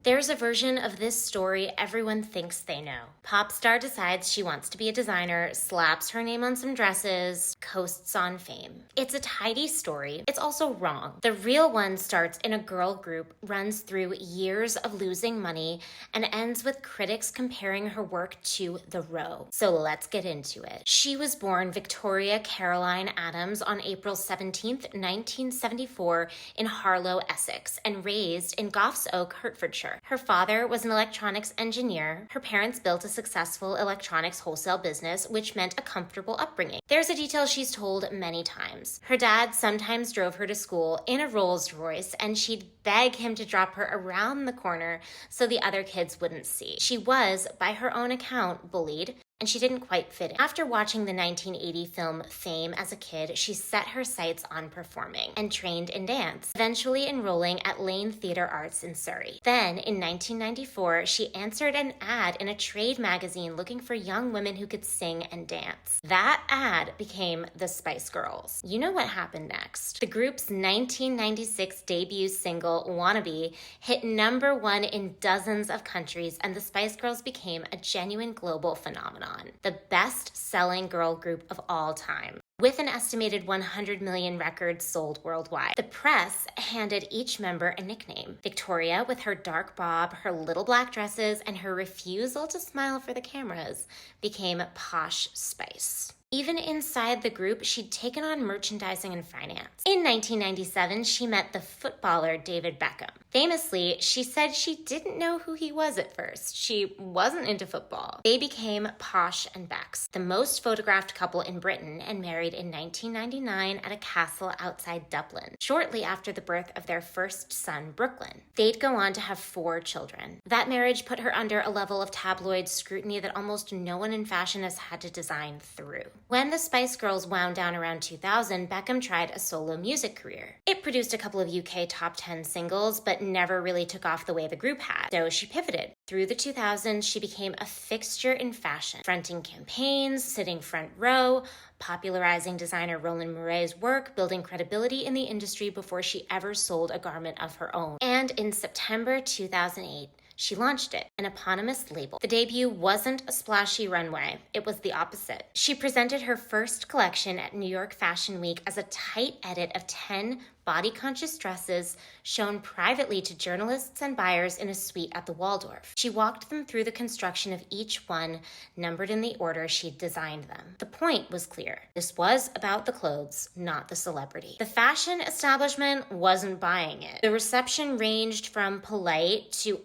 There's a version of this story everyone thinks they know. Pop star decides she wants to be a designer, slaps her name on some dresses, coasts on fame. It's a tidy story. It's also wrong. The real one starts in a girl group, runs through years of losing money, and ends with critics comparing her work to The Row. So let's get into it. She was born Victoria Caroline Adams on April 17th, 1974 in Harlow, Essex, and raised in Goffs Oak, Hertfordshire. Her father was an electronics engineer. Her parents built a successful electronics wholesale business, which meant a comfortable upbringing. There's a detail she's told many times. Her dad sometimes drove her to school in a Rolls Royce, and she'd beg him to drop her around the corner so the other kids wouldn't see. She was, by her own account, bullied, and she didn't quite fit in. After watching the 1980 film Fame as a kid, she set her sights on performing and trained in dance, eventually enrolling at Lane Theatre Arts in Surrey. Then, in 1994, she answered an ad in a trade magazine looking for young women who could sing and dance. That ad became the Spice Girls. You know what happened next. The group's 1996 debut single, Wannabe, hit #1 in dozens of countries, and the Spice Girls became a genuine global phenomenon. The best-selling girl group of all time, with an estimated 100 million records sold worldwide. The press handed each member a nickname. Victoria, with her dark bob, her little black dresses, and her refusal to smile for the cameras, became Posh Spice. Even inside the group, she'd taken on merchandising and finance. In 1997, she met the footballer David Beckham. Famously, she said she didn't know who he was at first. She wasn't into football. They became Posh and Becks, the most photographed couple in Britain, and married in 1999 at a castle outside Dublin, shortly after the birth of their first son, Brooklyn. They'd go on to have 4 children. That marriage put her under a level of tabloid scrutiny that almost no one in fashion has had to design through. When the Spice Girls wound down around 2000, Beckham tried a solo music career. It produced a couple of UK top 10 singles, but never really took off the way the group had, so she pivoted. Through the 2000s, she became a fixture in fashion, fronting campaigns, sitting front row, popularizing designer Roland Mouret's work, building credibility in the industry before she ever sold a garment of her own. And in September 2008, she launched it, an eponymous label. The debut wasn't a splashy runway. It was the opposite. She presented her first collection at New York Fashion Week as a tight edit of 10 body-conscious dresses shown privately to journalists and buyers in a suite at the Waldorf. She walked them through the construction of each one, numbered in the order she'd designed them. The point was clear. This was about the clothes, not the celebrity. The fashion establishment wasn't buying it. The reception ranged from polite to